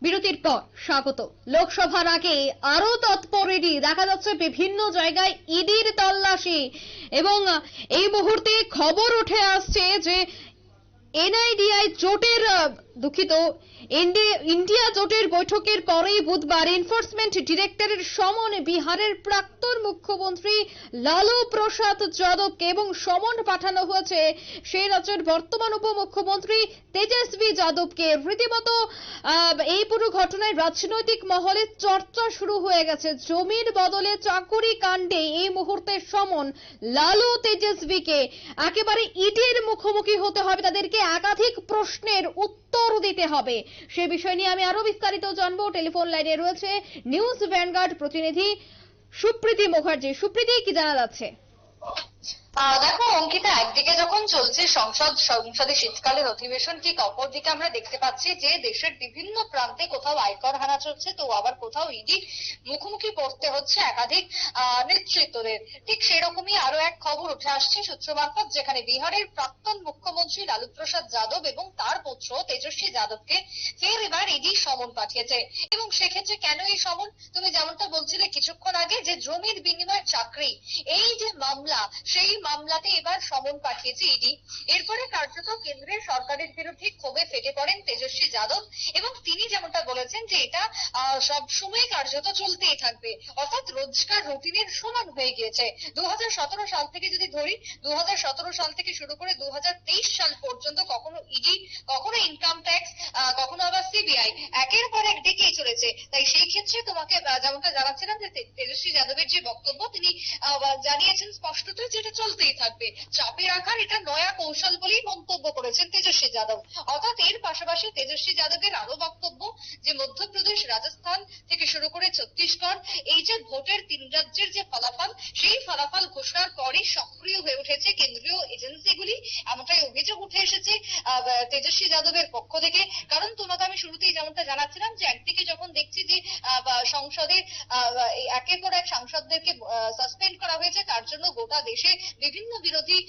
বিরতির পর স্বাগত। লোকসভার আগে আরো তৎপর ইডি, দেখা যাচ্ছে বিভিন্ন জায়গায় ইডির তল্লাশি এবং এই মুহূর্তে খবর উঠে আসছে যে এনআইডিআই জোটের দুঃখিত ইন্ডিয়া জোটের বৈঠকের পরেই বুধবার এনফোর্সমেন্ট ডিরেক্টরের সমন বিহারের প্রাক্তন মুখ্যমন্ত্রী লালু প্রসাদ যাদবকে এবং সমন পাঠানো হয়েছে সেই রাজ্যের বর্তমান উপমুখ্যমন্ত্রী তেজস্বী যাদবকে। রীতিমতো এই পুরো ঘটনায় রাজনৈতিক মহলে চর্চা শুরু হয়ে গেছে। জমির বদলে চাকুরি কাণ্ডে এই মুহূর্তে সমন লালু তেজস্বীকে, একেবারে ইডির মুখোমুখি হতে হবে, তাদেরকে একাধিক প্রশ্নের উত্তর দিতে হবে। সে বিষয় নিয়ে আমি আরো বিস্তারিত জানবো। টেলিফোন লাইনে রয়েছে নিউজ ভ্যানগার্ড প্রতিনিধি সুপ্রীতি মুখার্জি। সুপ্রীতি, কি জানা যাচ্ছে? দেখো অঙ্কিতা, একদিকে যখন চলছে সংসদে শীতকালের অধিবেশন, ঠিক অপরদিকে আমরা দেখতে পাচ্ছি যে দেশের বিভিন্ন প্রান্তে কোথাও আয়কর হানা চলছে, তো আবার কোথাও ইডি মুখোমুখি পড়তে হচ্ছে একাধিক নেতৃত্বদের। ঠিক সেরকমই আরো এক খবর উঠে আসছে সূত্র মারফত, যেখানে বিহারের প্রাক্তন মুখ্যমন্ত্রী লালু প্রসাদ যাদব এবং তার পুত্র তেজস্বী যাদবকে ফের এবার ইডি সমন পাঠিয়েছে। এবং সেক্ষেত্রে কেন এই সমন? তুমি যেমনটা বলছিলে কিছুক্ষণ আগে, যে জমির বিনিময়ে চাকরি, এই যে মামলা, সেই মামলাতে এবার সমন পাঠিয়েছে ইডি। এরপরে কার্যত কেন্দ্রের সরকারের বিরুদ্ধে ক্ষোভে ফেটে পড়েন তেজস্বী যাদব এবং তিনি যেমনটা বলেছেন যে এটা সব সময় কার্যত চলতেই থাকবে, অর্থাৎ রোজকার রুটিনের সমান হয়ে গিয়েছে। 2017 সাল থেকে যদি ধরি, 2017 সাল থেকে শুরু করে 2023 সাল পর্যন্ত কখনো ইডি, কখনো ইনকাম ট্যাক্স, কখনো আবার সিবিআই একের পর এক ডেকেই চলেছে। তাই সেই ক্ষেত্রে তোমাকে যেমনটা জানাচ্ছিলাম যে তেজস্বী যাদবের যে বক্তব্য, তিনি জানিয়েছেন স্পষ্টত যে এটা চলতেই থাকবে, চাপে রাখার এটা নয়া কৌশল বলেই মন্তব্য করেছেন তেজস্বী যাদব। অর্থাৎ এর পাশাপাশি তেজস্বী যাদবের আরো বক্তব্য যে মধ্যপ্রদেশ, রাজস্থান থেকে শুরু করে ছত্তিশগড়, এই যে ভোটের 3 রাজ্যের যে ফলাফল, সেই ফলাফল ঘোষণার পরই সক্রিয় হয়ে উঠেছে কেন্দ্রীয় এজেন্সিগুলি, এমনটাই অভিযোগ উঠে এসেছে তেজস্বী যাদবের পক্ষ থেকে। কারণ তোমাকে আমি শুরুতেই যেমনটা জানাচ্ছিলাম যে একদিকে যখন দেখছি যে সংসদে একের পর এক সাংসদদেরকে সাসপেন্ড করা হয়েছে, তার জন্য গোটা দেশে বিভিন্ন বিরোধী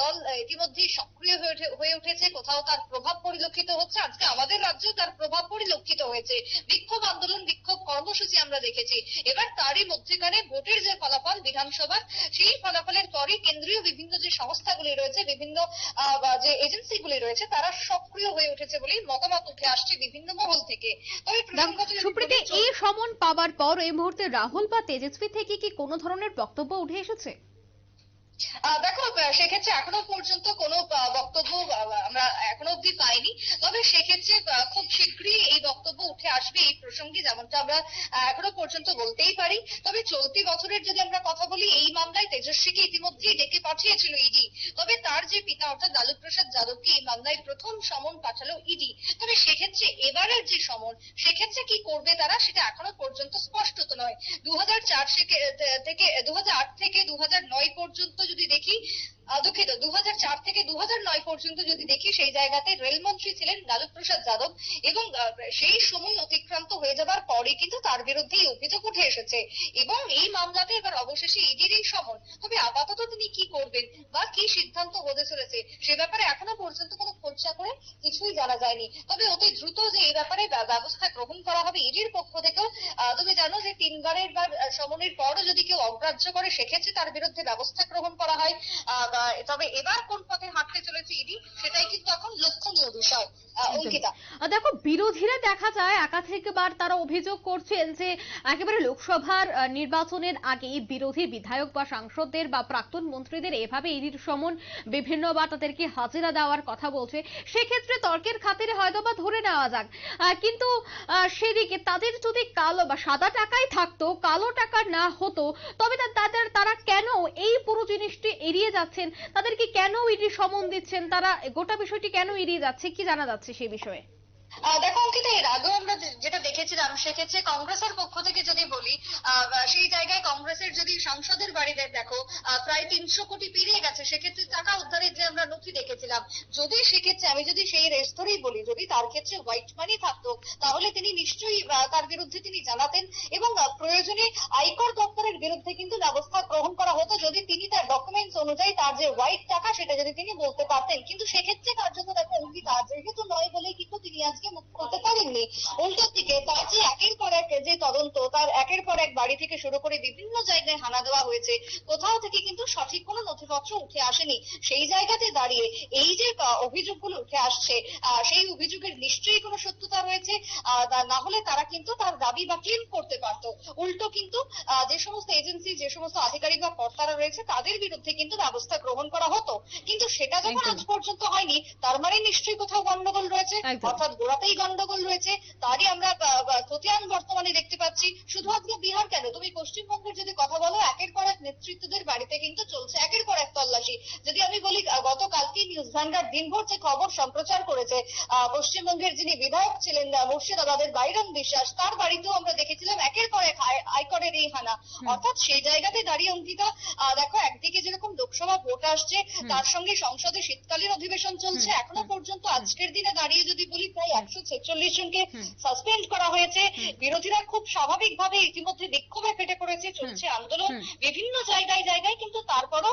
দল ইতিমধ্যে সক্রিয় হয়ে উঠেছে, কোথাও তার প্রভাব পরিলক্ষিত হচ্ছে। আজকে আমাদের রাজ্যেও তার প্রভাব পরিলক্ষিত হয়েছে, বিক্ষোভ আন্দোলন, বিক্ষোভ কর্মসূচি আমরা দেখেছি। এবার তারই মধ্যেখানে ভোটের যে ফলাফল বিধানসভার, সেই ফলাফলের পরই কেন্দ্রীয় বিভিন্ন যে সংস্থাগুলি রয়েছে, বিভিন্ন যে এজেন্সিগুলি রয়েছে, তারা সক্রিয় হয়ে উঠেছে বলেই মতামত উঠে আসছে বিভিন্ন মহল থেকে। তবে সুপ্রীতি, এই সমন পাওয়ার পর এই মুহূর্তে রাহুল বা তেজস্বী থেকে কি কোনো ধরনের বক্তব্য উঠে এসেছে? দেখো সেক্ষেত্রে এখনো পর্যন্ত কোনো বক্তব্য আমরা এখনো অব্দি পাইনি। তবে সেক্ষেত্রে খুব শীঘ্রই এই বক্তব্য উঠে আসবে এই প্রসঙ্গে, যেমনটা আমরা এখনো পর্যন্ত বলতেই পারি। তবে চলতি বছরের যদি আমরা কথা বলি, এই মামলায় তেজস্বীকে ইতিমধ্যেই ডেকে পাঠিয়েছিল ইডি। তবে তার যে পিতা অর্থাৎ লালু প্রসাদ যাদবকে এই মামলায় প্রথম সমন পাঠালো ইডি। তবে সেক্ষেত্রে এবারের যে সমন, সেক্ষেত্রে কি করবে তারা, সেটা এখনো পর্যন্ত স্পষ্টত নয়। 2008 থেকে 2009 পর্যন্ত যদি দেখি, দুঃখিত, 2004 থেকে 2009 পর্যন্ত যদি দেখি, সেই জায়গাতে রেলমন্ত্রী ছিলেন লালু প্রসাদ যাদব এবং সেই সময় অতিক্রান্ত হয়ে যাবার পরে কিন্তু তার বিরুদ্ধে অভিযোগ উঠে এসেছে এবং এই মামলাতে এবার অবশেষে ইডির এই সমন। তবে আপাতত তিনি কি করবেন বা কি সিদ্ধান্ত হতে চলেছে, সে ব্যাপারে এখনো পর্যন্ত কোনো খোঁজা করে কিছুই জানা যায়নি। তবে অতি দ্রুত যে এই ব্যাপারে ব্যবস্থা গ্রহণ করা হবে ইডির পক্ষ থেকেও। তুমি জানো যে 3বারের বার সমনের পরও যদি কেউ অগ্রাহ্য করে, সেক্ষেত্রে তার বিরুদ্ধে ব্যবস্থা গ্রহণ করা হয়। তবে এবার কোন পথে হাঁটতে চলেছে ইডি, সেটাই কিন্তু এখন লক্ষণীয় বিষয়। অঙ্কিতা, দেখো, বিরোধীরা দেখা যায় একাধিকবার তারা অভিযোগ করছেন যে একেবারে লোকসভার নির্বাচনের আগে বিরোধী বিধায়ক বা সাংসদদের বা প্রাক্তন মন্ত্রীদের এভাবে ইডির সমন বিভিন্নবার তাদেরকে হাজিরা দেওয়ার কথা বলছে। সেক্ষেত্রে তর্কের খাতিরে হয়তো বা ধরে নেওয়া যাক, কিন্তু সেদিকে তাদের যদি কালো বা সাদা টাকাই থাকতো, কালো টাকা না হতো, তবে তারা কেন এই পুরো জিনিসটি এড়িয়ে যাচ্ছেন? তাদেরকে কেন ইডি সমন দিচ্ছেন? তারা গোটা বিষয়টি কেন এড়িয়ে যাচ্ছে? কি জানা যাচ্ছে সেই বিষয়ে? দেখো অঙ্কিতা, এর আগেও আমরা যেটা দেখেছিলাম, সেক্ষেত্রে কংগ্রেসের পক্ষ থেকে যদি বলি, সেই জায়গায় কংগ্রেসের যদি সাংসদের বাড়িতে দেখো প্রায় 300 কোটি পেরিয়ে গেছে, সেক্ষেত্রে টাকা উদ্ধারের যে আমরা নথি দেখেছিলাম, যদি সেক্ষেত্রে আমি যদি সেই রেস ধরেই বলি, যদি তার ক্ষেত্রে হোয়াইট মানি থাকতো, তাহলে তিনি নিশ্চয়ই তার বিরুদ্ধে তিনি জানাতেন এবং প্রয়োজনে আয়কর দপ্তরের বিরুদ্ধে কিন্তু ব্যবস্থা গ্রহণ করা হতো, যদি তিনি তার ডকুমেন্টস অনুযায়ী তার যে হোয়াইট টাকা, সেটা যদি তিনি বলতে পারতেন। কিন্তু সেক্ষেত্রে কার্যত দেখো অঙ্কিতা, যেহেতু নয় বলেই কিন্তু তিনি আজকে মুখ খুলতে পারেননি। উল্টোর দিকে তার যে একের পর এক যে তদন্ত, তার একের পর এক বাড়ি থেকে শুরু করে বিভিন্ন জায়গায় হানা দেওয়া হয়েছে, কোথাও থেকে কিন্তু সঠিক কোনো নথিপত্র উঠে আসেনি। সেই জায়গাতে দাঁড়িয়ে এই যে অভিযোগগুলো উঠে আসছে, সেই অভিযোগের নিশ্চয়ই কোনো সত্যতা রয়েছে। না হলে তারা কিন্তু তার দাবি বা ক্লেম করতে পারতো। উল্টো কিন্তু যে সমস্ত এজেন্সি, যে সমস্ত আধিকারিক বা কর্তারা রয়েছে তাদের বিরুদ্ধে কিন্তু ব্যবস্থা গ্রহণ করা হতো, কিন্তু সেটা যখন একদম। আজ পর্যন্ত হয়নি, তার মানে নিশ্চয়ই কোথাও গন্ডগোল রয়েছে, একদম। অর্থাৎ গোড়াতেই গন্ডগোল রয়েছে। তারই আমরা খতিয়ান বর্তমানে দেখতে পাচ্ছি। শুধু আজকে বিহার কেন, তুমি পশ্চিমবঙ্গের যদি কথা বলো, একের পর এক নেতৃত্বদের বাড়িতে কিন্তু চলছে একের পর এক তল্লাশি। যদি আমি বলি, গতকালকে নিউজ ভান্ডার দিনভর যে খবর সম্প্রচার করেছে, পশ্চিমবঙ্গের যিনি বিধায়ক ছিলেন মুর্শিদাবাদের বাইরন বিশ্বাস, তার বাড়িতেও আমরা দেখেছিলাম একের পর এক আয়করের এই হানা। অর্থাৎ সেই জায়গাতে দাঁড়িয়ে অঙ্কিতা, দেখো একদিকে যেরকম লোকসভা ভোট আসছে, তার সঙ্গে সংসদে শীতকালীন অধিবেশন চলছে, এখনো পর্যন্ত আজকের দিনে দাঁড়িয়ে যদি বলি প্রায় 146 জনকে সাসপেন্ড করা হয়েছে। বিরোধীরা খুব স্বাভাবিকভাবে ইতিমধ্যে বিক্ষোভে ফেটে পড়েছে, চলছে আন্দোলন বিভিন্ন জায়গায় জায়গায়, কিন্তু তারপরও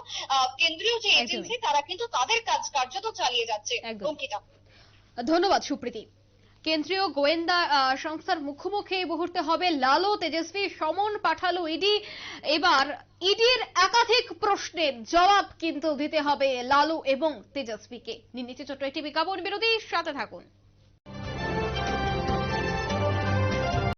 কেন্দ্রীয় যে এজেন্সি তারা কিন্তু তাদের কাজ কার্যত চালিয়ে যাচ্ছে। একদম। অঙ্কিতা, ধন্যবাদ সুপ্রীতি। কেন্দ্রীয় গোয়েন্দা সংস্থার মুখোমুখি এই মুহূর্তে হবে লালু তেজস্বী। সমন পাঠালো ইডি। এবার ইডির একাধিক প্রশ্নের জবাব কিন্তু দিতে হবে লালু এবং তেজস্বীকে। নিচে ছোট্ট একটি বিজ্ঞাপন বিরতি, সাথে থাকুন।